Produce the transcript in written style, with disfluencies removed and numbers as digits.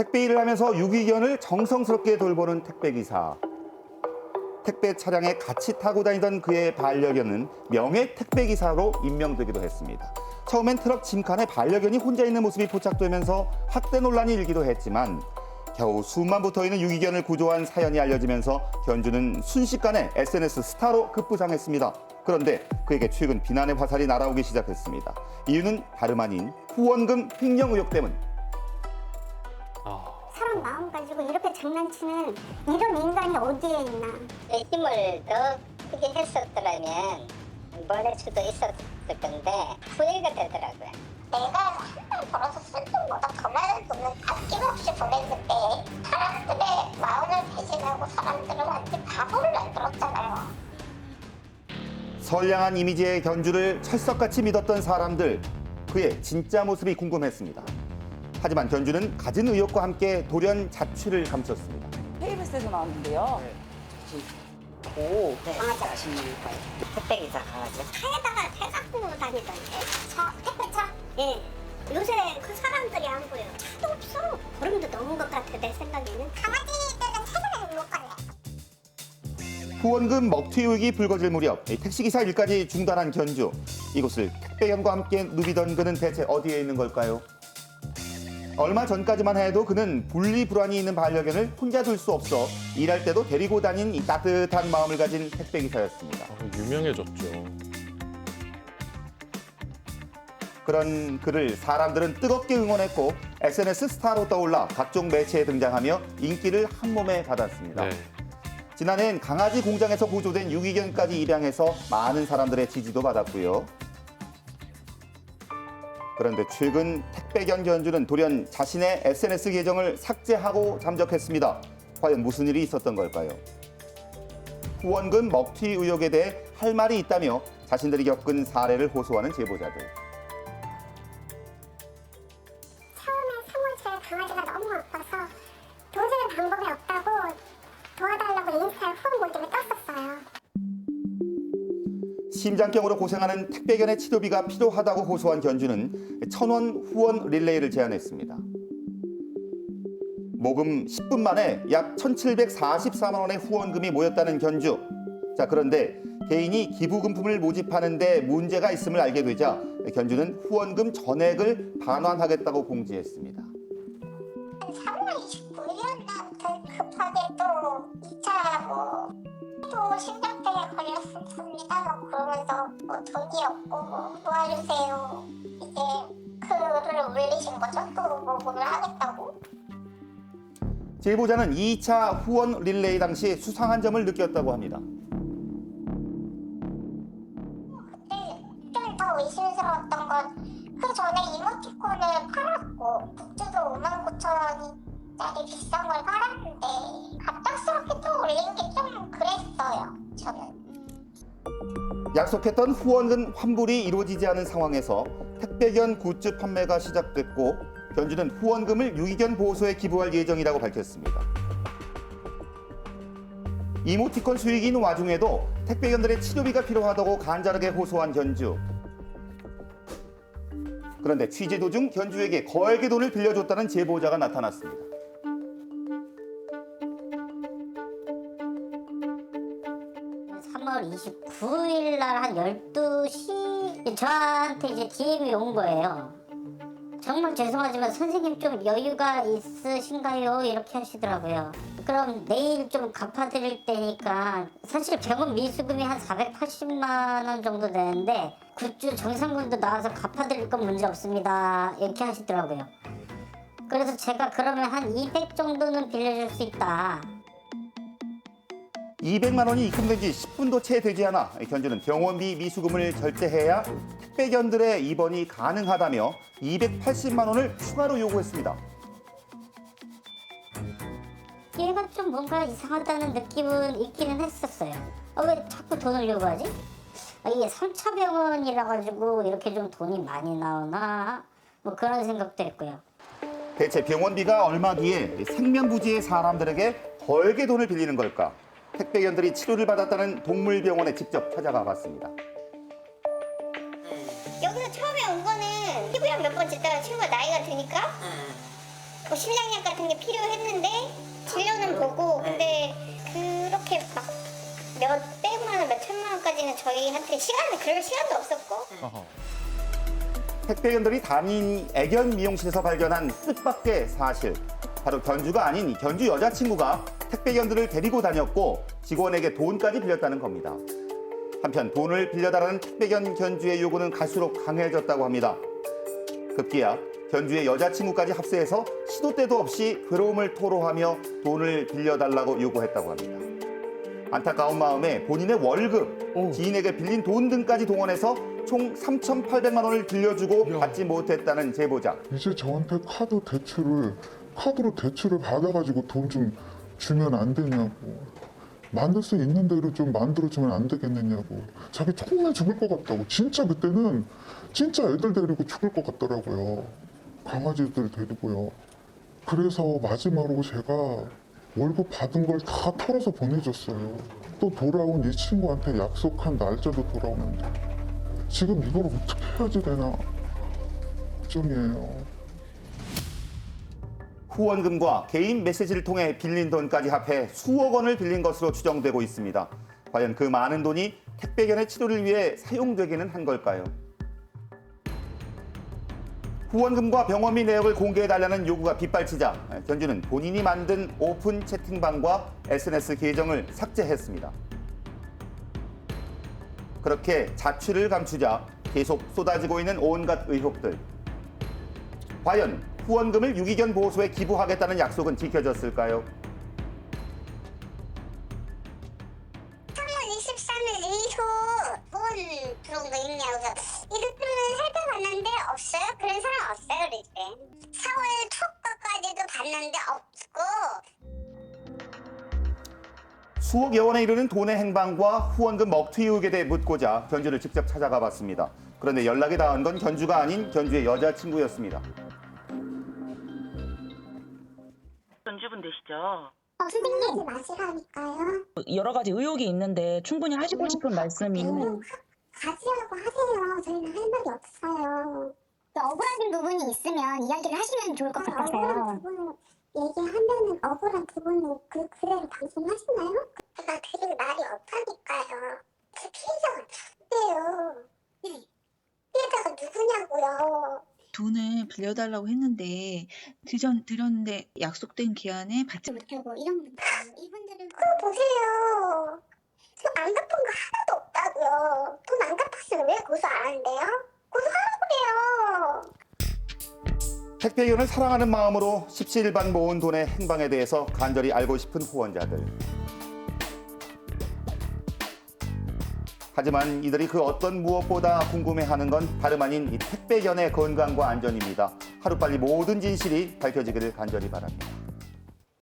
택배 일을 하면서 유기견을 정성스럽게 돌보는 택배기사. 택배 차량에 같이 타고 다니던 그의 반려견은 명예 택배기사로 임명되기도 했습니다. 처음엔 트럭 짐칸에 반려견이 혼자 있는 모습이 포착되면서 학대 논란이 일기도 했지만 겨우 수만 붙어있는 유기견을 구조한 사연이 알려지면서 견주는 순식간에 SNS 스타로 급부상했습니다. 그런데 그에게 최근 비난의 화살이 날아오기 시작했습니다. 이유는 다름 아닌 후원금 횡령 의혹 때문. 사람 마음 가지고 이렇게 장난치는 이런 인간이 어디에 있나. 내 힘을 더 크게 했었더라면 보낼 수도 있었을 건데 후회가 되더라고요. 내가 한번 벌어서 쓴 돈보다 더 많은 돈을 아낌없이 보냈는데 사람들의 마음을 배신하고 사람들을 완전 바보를 만들었잖아요. 선량한 이미지의 견주를 철석같이 믿었던 사람들, 그의 진짜 모습이 궁금했습니다. 하지만 견주는 가진 의혹과 함께 돌연 자취를 감췄습니다. KBS에서 나왔는데요. 강아지 아시는 거예요? 택배기사 강아지. 차에다가 배 갖고 다니던데. 차, 택배차? 예. 요새 그 사람들이 안 보여. 차도 없어. 걸음도 넘은 것 같아, 내 생각에는. 강아지들은 찾아내는 못 가네. 후원금 먹튀 의혹이 불거질 무렵 택시기사 일까지 중단한 견주. 이곳을 택배견과 함께 누비던 그는 대체 어디에 있는 걸까요? 얼마 전까지만 해도 그는 분리불안이 있는 반려견을 혼자 둘 수 없어 일할 때도 데리고 다닌 이 따뜻한 마음을 가진 택배기사였습니다. 유명해졌죠. 그런 그를 사람들은 뜨겁게 응원했고 SNS 스타로 떠올라 각종 매체에 등장하며 인기를 한몸에 받았습니다. 네. 지난해엔 강아지 공장에서 구조된 유기견까지 입양해서 많은 사람들의 지지도 받았고요. 그런데 최근 택배견 견주는 돌연 자신의 SNS 계정을 삭제하고 잠적했습니다. 과연 무슨 일이 있었던 걸까요? 후원금 먹튀 의혹에 대해 할 말이 있다며 자신들이 겪은 사례를 호소하는 제보자들. 처음에 상호에 강아지가 너무 아파서 도저히 방법이 없다고 도와달라고 인스타에 후원 모집을 떴었어요. 심장병으로 고생하는 택배견의 치료비가 필요하다고 호소한 견주는 1,000원 후원 릴레이를 제안했습니다. 모금 10분 만에 약 1,744만 원의 후원금이 모였다는 견주. 자, 그런데 개인이 기부금품을 모집하는 데 문제가 있음을 알게 되자 견주는 후원금 전액을 반환하겠다고 공지했습니다. 3월 29일이었나 급하게 또 2차 또 심장병에 걸렸습니다. 그러면서 돈이 없고 도와주세요. 이제 글을 올리신 거죠. 또 모금을 하겠다고. 제보자는 2차 후원 릴레이 당시 수상한 점을 느꼈다고 합니다. 그때 좀 더 의심스러웠던 건 그 전에 이모티콘을 팔았고 국주도 59,000원짜리 비싼 걸 팔았는데 갑작스럽게 또 올린 게 좀 그랬어요. 저는. 약속했던 후원금 환불이 이루어지지 않은 상황에서 택배견 굿즈 판매가 시작됐고 견주는 후원금을 유기견 보호소에 기부할 예정이라고 밝혔습니다. 이모티콘 수익인 와중에도 택배견들의 치료비가 필요하다고 간절하게 호소한 견주. 그런데 취재 도중 견주에게 거액의 돈을 빌려줬다는 제보자가 나타났습니다. (3월 29일) 날 한 12시 저한테 이제 DM이 온 거예요. 정말 죄송하지만 선생님 좀 여유가 있으신가요? 이렇게 하시더라고요. 그럼 내일 좀 갚아드릴 테니까 사실 병원 미수금이 한 480만 원 정도 되는데 굿즈 정산금도 나와서 갚아드릴 건 문제 없습니다. 이렇게 하시더라고요. 그래서 제가 그러면 한 200 정도는 빌려줄 수 있다. 200만 원이 입금된 지 10분도 채 되지 않아 견주는 병원비 미수금을 결제해야 택배견들의 입원이 가능하다며 280만 원을 추가로 요구했습니다. 얘가 좀 뭔가 이상하다는 느낌은 있기는 했었어요. 왜 자꾸 돈을 요구하지? 이게 3차 병원이라 가지고 이렇게 좀 돈이 많이 나오나? 뭐 그런 생각도 했고요. 대체 병원비가 얼마기에 생면부지의 사람들에게 거액의 돈을 빌리는 걸까? 택배견들이 치료를 받았다는 동물병원에 직접 찾아가 봤습니다. 여기서 처음에 온 거는 피부염 몇 번 짓다가 친구가 나이가 드니까 뭐 신장약 같은 게 필요했는데 진료는 보고 근데 그렇게 막 몇백만 원, 몇천만 원까지는 저희한테 그럴 시간도 없었고 택배견들이 담임 애견 미용실에서 발견한 뜻밖의 사실. 바로 견주가 아닌 견주 여자친구가 택배견들을 데리고 다녔고 직원에게 돈까지 빌렸다는 겁니다. 한편 돈을 빌려달라는 택배견 견주의 요구는 갈수록 강해졌다고 합니다. 급기야 견주의 여자친구까지 합세해서 시도 때도 없이 괴로움을 토로하며 돈을 빌려달라고 요구했다고 합니다. 안타까운 마음에 본인의 월급, 지인에게 빌린 돈 등까지 동원해서 총 3,800만 원을 빌려주고 받지 못했다는 제보자. 이제 저한테 카드로 대출을 받아가지고 돈 좀 주면 안 되냐고. 만들 수 있는 대로 좀 만들어주면 안 되겠느냐고. 자기 정말 죽을 것 같다고. 진짜 그때는 진짜 애들 데리고 죽을 것 같더라고요. 강아지들 데리고요. 그래서 마지막으로 제가 월급 받은 걸 다 털어서 보내줬어요. 또 돌아온 이 친구한테 약속한 날짜도 돌아오는데 지금 이걸 어떻게 해야지 되나 걱정이에요. 후원금과 개인 메시지를 통해 빌린 돈까지 합해 수억 원을 빌린 것으로 추정되고 있습니다. 과연 그 많은 돈이 택배견의 치료를 위해 사용되기는 한 걸까요? 후원금과 병원비 내역을 공개해달라는 요구가 빗발치자 견주는 본인이 만든 오픈 채팅방과 SNS 계정을 삭제했습니다. 그렇게 자취를 감추자 계속 쏟아지고 있는 온갖 의혹들. 과연 후원금을 유기견 보호소에 기부하겠다는 약속은 지켜졌을까요? 3월 23일 이후 돈 들어온 거 있냐고 이것들은 살펴봤는데 없어요? 그런 사람 없어요 그랬대. 4월 초까지도 봤는데 없고 수억여 원에 이르는 돈의 행방과 후원금 먹튀 의혹에 대해 묻고자 견주를 직접 찾아가 봤습니다. 그런데 연락이 닿은 건 견주가 아닌 견주의 여자친구였습니다. 견주분 되시죠? 선생님 하지 마시라니까요. 여러 가지 의혹이 있는데 충분히 하시고 싶은 말씀이 가지라고 하세요. 저희는 할 말이 없어요. 억울하신 부분이 있으면 이야기를 하시면 좋을 것 억울한 같아요. 부분 얘기하면은 억울한 부분은 그대로 방송하시나요? 제가 드릴 말이 없다니까요. 제 피해자가 누군데요? 피해자가 누구냐고요? 돈을 빌려달라고 했는데 드렸는데 약속된 기한에 받지 못하고 이런 분들 이분들은 그거 보세요. 저 안 갚은 거 하나도 없다고요. 돈 안 갚았으면 왜 고소 안 한대요? 고소하라고 그래요. 택배견을 사랑하는 마음으로 십시일반 모은 돈의 행방에 대해서 간절히 알고 싶은 후원자들. 하지만 이들이 그 어떤 무엇보다 궁금해하는 건 다름 아닌 이 택배견의 건강과 안전입니다. 하루빨리 모든 진실이 밝혀지기를 간절히 바랍니다.